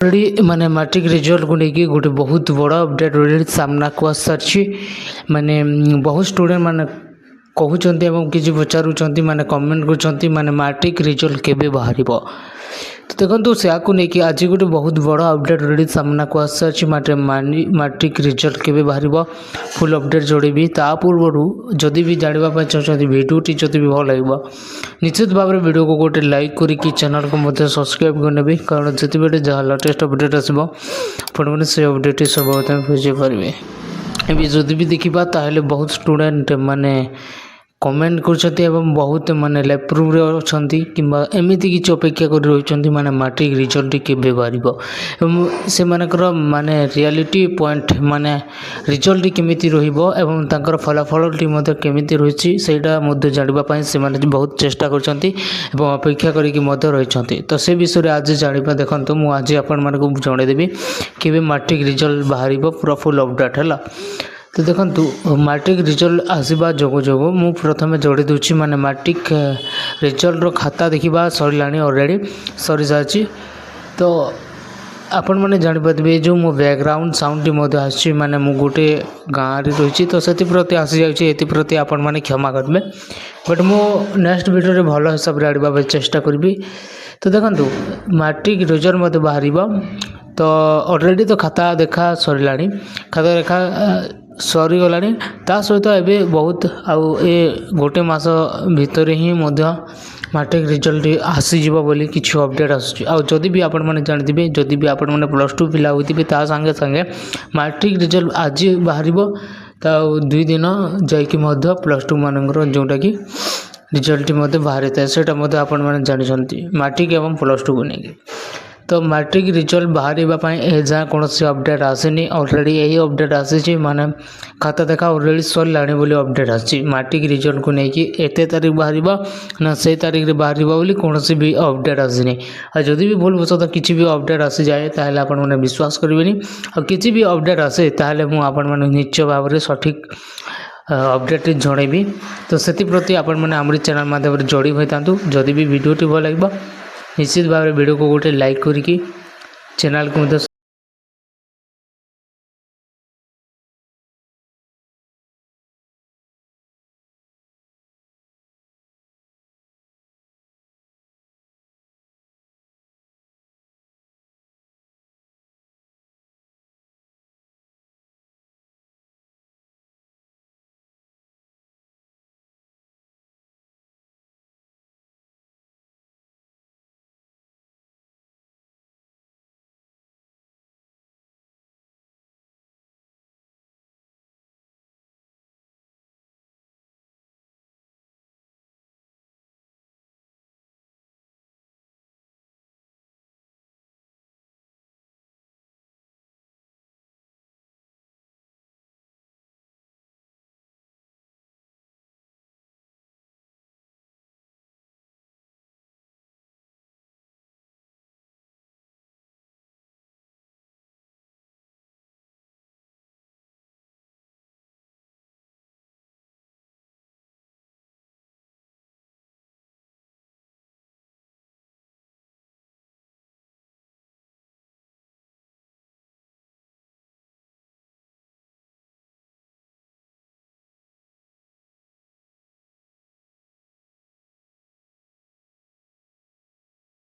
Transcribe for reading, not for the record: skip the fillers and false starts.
Already माने matric result को लेकिन गोटे बहुत बड़ा अपडेट ऑलरेडी सामना को आस सारी माने बहुत स्टूडेंट माने कहते एवं किसी पचारूँ माने कमेंट कर माने मैट्रिक रिजल्ट केबे बाहर तो देखो से लेकिन आज गोटे बहुत बड़ा अपडेट ऑलरेडी सामना को आस सारी मैट्रिक रिजल्ट केबे बाहर फुल अपडेट जोड़ेबी ता पूर्व जदि भी जानवाई चाहते भिडियोटी जदि भी भल लगे निश्चित भाव में वीडियो को गोटे लाइक करके चैनल को मध्य सब्सक्राइब करने कारण जिते जहाँ लेटेस्ट अपडेट आसो आपने से अपडेट सब बुझे पारे ए जदि भी देखा ताहले बहुत स्टूडेंट माने कमेंट कर बहुत माने लेप्रूव अच्छा कि एमती किसी अपेक्षा कर रही माने मैट्रिक रिजल्ट केबे बाहर से मानकर माने रियलिटी पॉइंट माने रिजल्ट केमिति रहिबो एवं तांकर फलाफल केमिति रही सेटा जानवाई से बहुत चेष्टा करछंती एवं अपेक्षा करिक रही तो से विषय आज जाना देखो मुझे आज आपको जनईदेवी केबे मैट्रिक रिजल्ट बाहर पूरा फुल अपडेट है। तो देखो मैट्रिक रिजल्ट आसवा जोग जोग मु प्रथम जोड़ी दूची माने मैट्रिक रिजल्ट रो खाता देखा सरलाणी ऑलरेडी सरी सारी तो आपण मैंने जानीपारे जो मो बैकग्राउंड साउंड आसी माने मु गोटे गाँव रे रही तो से प्रति आसी जाती आपण मैंने क्षमा करेंगे बट मो नेक्स्ट वीडियो रे भल हिसाब से आड़वा चेष्टा करी। तो देखो मैट्रिक रिजल्ट मत बाहर तो ऑलरेडी तो खाता देखा सरलाणी खाता देखा सरीगला ता सहित एवं बहुत आउ ए गोटे मास भितर ही मैट्रिक रिजल्ट आसीज बोली किसी अपडेट आदि भी आपण मैंने जानते जदि भी आपण मैंने +2 पिला होती सागे सागे मैट्रिक रिजल्ट आज बाहर दुई दिन जा +2 मानकर जोटा कि रिजल्ट बाहरी था से आपण मैंने जानते मैट्रिक एवं +2 को लेकिन तो मैट्रिक रिजल्ट बाहर जहाँ कौन अपडेट आसनी ऑलरेडी यही अपडेट आसी माने खाता देखा ऑलरेडी सरलाणी बोली अपडेट आसी मैट्रिक रिजल्ट को लेकिन एत तारीख बाहर ना से तारीख रे बाहर बोली कौन भी अपडेट आसनी जदि भी भूल वश किसी भी अपडेट आसी जाए ताहले आपण मैंने विश्वास करेंगे और किसी भी अपडेट आसे ताहले मु आपण मैंने निश्चय भाव में सठिक अपडेट जनईबी। तो से प्रति आपण मैंने आमरी चैनल माध्यम जोड़ी होता जदि भी वीडियोटी भल लगे निश्चित भाव में वीडियो को गोटे लाइक करके चैनल को